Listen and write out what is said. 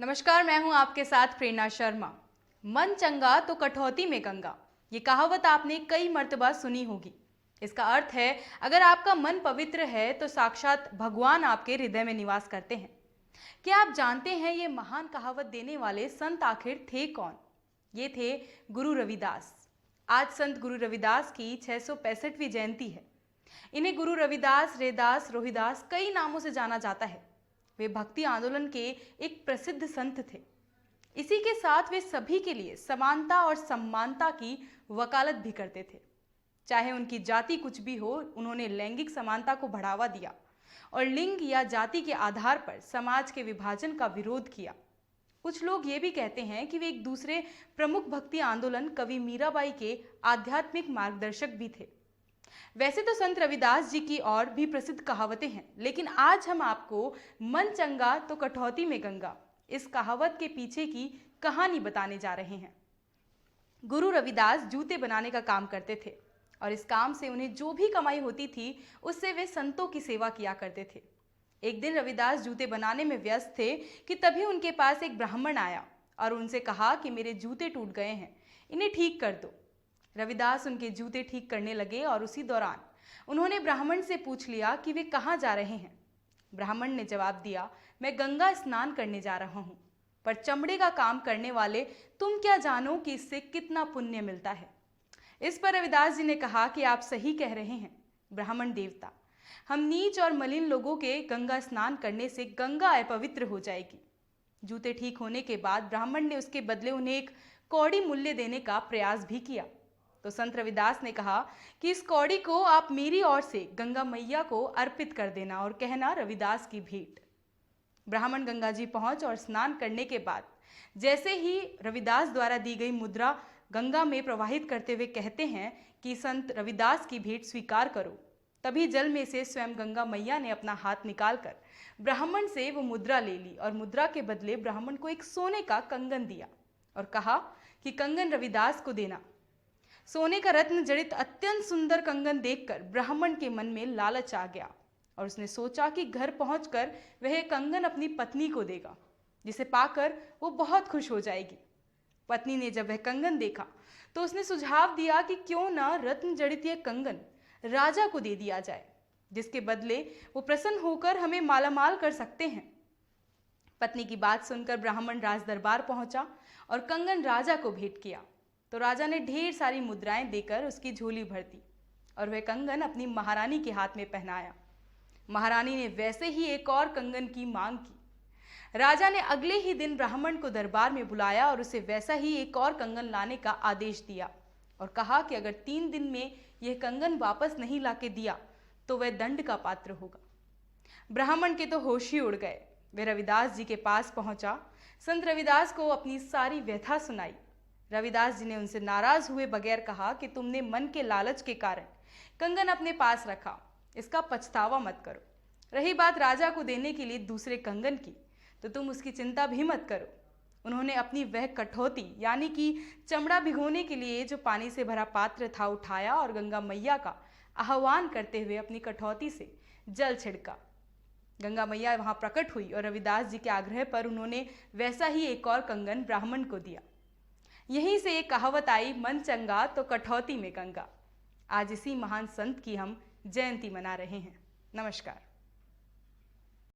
नमस्कार, मैं हूं आपके साथ प्रेरणा शर्मा। मन चंगा तो कठौती में गंगा, ये कहावत आपने कई मर्तबा सुनी होगी। इसका अर्थ है, अगर आपका मन पवित्र है तो साक्षात भगवान आपके हृदय में निवास करते हैं। क्या आप जानते हैं ये महान कहावत देने वाले संत आखिर थे कौन? ये थे गुरु रविदास। आज संत गुरु रविदास की 665वीं जयंती है। इन्हें गुरु रविदास, रैदास, रोहिदास कई नामों से जाना जाता है। वे भक्ति आंदोलन के एक प्रसिद्ध संत थे। इसी के साथ वे सभी के लिए समानता और सम्मानता की वकालत भी करते थे। चाहे उनकी जाति कुछ भी हो, उन्होंने लैंगिक समानता को बढ़ावा दिया और लिंग या जाति के आधार पर समाज के विभाजन का विरोध किया। कुछ लोग ये भी कहते हैं कि वे एक दूसरे प्रमुख भक्ति आंदोलन कवि मीराबाई के आध्यात्मिक मार्गदर्शक भी थे। वैसे तो संत रविदास जी की और भी प्रसिद्ध कहावतें हैं, लेकिन आज हम आपको मन चंगा तो कठौती में गंगा, इस कहावत के पीछे की कहानी बताने जा रहे हैं। गुरु रविदास जूते बनाने का काम करते थे और इस काम से उन्हें जो भी कमाई होती थी उससे वे संतों की सेवा किया करते थे। एक दिन रविदास जूते बनाने में व्यस्त थे कि तभी उनके पास एक ब्राह्मण आया और उनसे कहा कि मेरे जूते टूट गए हैं, इन्हें ठीक कर दो। रविदास उनके जूते ठीक करने लगे और उसी दौरान उन्होंने ब्राह्मण से पूछ लिया कि वे कहाँ जा रहे हैं। ब्राह्मण ने जवाब दिया, मैं गंगा स्नान करने जा रहा हूँ, पर चमड़े का काम करने वाले तुम क्या जानो कि इससे कितना पुण्य मिलता है। इस पर रविदास जी ने कहा कि आप सही कह रहे हैं ब्राह्मण देवता, हम नीच और मलिन लोगों के गंगा स्नान करने से गंगा अपवित्र हो जाएगी। जूते ठीक होने के बाद ब्राह्मण ने उसके बदले उन्हें एक कौड़ी मूल्य देने का प्रयास भी किया। तो संत रविदास ने कहा कि इस कौड़ी को आप मेरी ओर से गंगा मैया को अर्पित कर देना और कहना रविदास की भेंट। ब्राह्मण गंगा जी पहुंच और स्नान करने के बाद जैसे ही रविदास द्वारा दी गई मुद्रा गंगा में प्रवाहित करते हुए कहते हैं कि संत रविदास की भेंट स्वीकार करो, तभी जल में से स्वयं गंगा मैया ने अपना हाथ निकालकर ब्राह्मण से वो मुद्रा ले ली और मुद्रा के बदले ब्राह्मण को एक सोने का कंगन दिया और कहा कि कंगन रविदास को देना। सोने का रत्न जड़ित अत्यंत सुंदर कंगन देखकर ब्राह्मण के मन में लालच आ गया और उसने सोचा कि घर पहुंचकर वह कंगन अपनी पत्नी को देगा, जिसे पाकर वो बहुत खुश हो जाएगी। पत्नी ने जब वह कंगन देखा तो उसने सुझाव दिया कि क्यों ना रत्न जड़ित यह कंगन राजा को दे दिया जाए, जिसके बदले वो प्रसन्न होकर हमें मालामाल कर सकते हैं। पत्नी की बात सुनकर ब्राह्मण राज दरबार पहुंचा और कंगन राजा को भेंट किया। तो राजा ने ढेर सारी मुद्राएं देकर उसकी झोली भर दी और वह कंगन अपनी महारानी के हाथ में पहनाया। महारानी ने वैसे ही एक और कंगन की मांग की। राजा ने अगले ही दिन ब्राह्मण को दरबार में बुलाया और उसे वैसा ही एक और कंगन लाने का आदेश दिया और कहा कि अगर 3 दिन में यह कंगन वापस नहीं लाके दिया तो वह दंड का पात्र होगा। ब्राह्मण के तो होश ही उड़ गए। वे रविदास जी के पास पहुंचा, संत रविदास को अपनी सारी व्यथा सुनाई। रविदास जी ने उनसे नाराज हुए बगैर कहा कि तुमने मन के लालच के कारण कंगन अपने पास रखा, इसका पछतावा मत करो। रही बात राजा को देने के लिए दूसरे कंगन की, तो तुम उसकी चिंता भी मत करो। उन्होंने अपनी वह कठौती यानी कि चमड़ा भिगोने के लिए जो पानी से भरा पात्र था उठाया और गंगा मैया का आह्वान करते हुए अपनी कठौती से जल छिड़का। गंगा मैया वहां प्रकट हुई और रविदास जी के आग्रह पर उन्होंने वैसा ही एक और कंगन ब्राह्मण को दिया। यहीं से एक कहावत आई, मन चंगा तो कठौती में गंगा। आज इसी महान संत की हम जयंती मना रहे हैं। नमस्कार।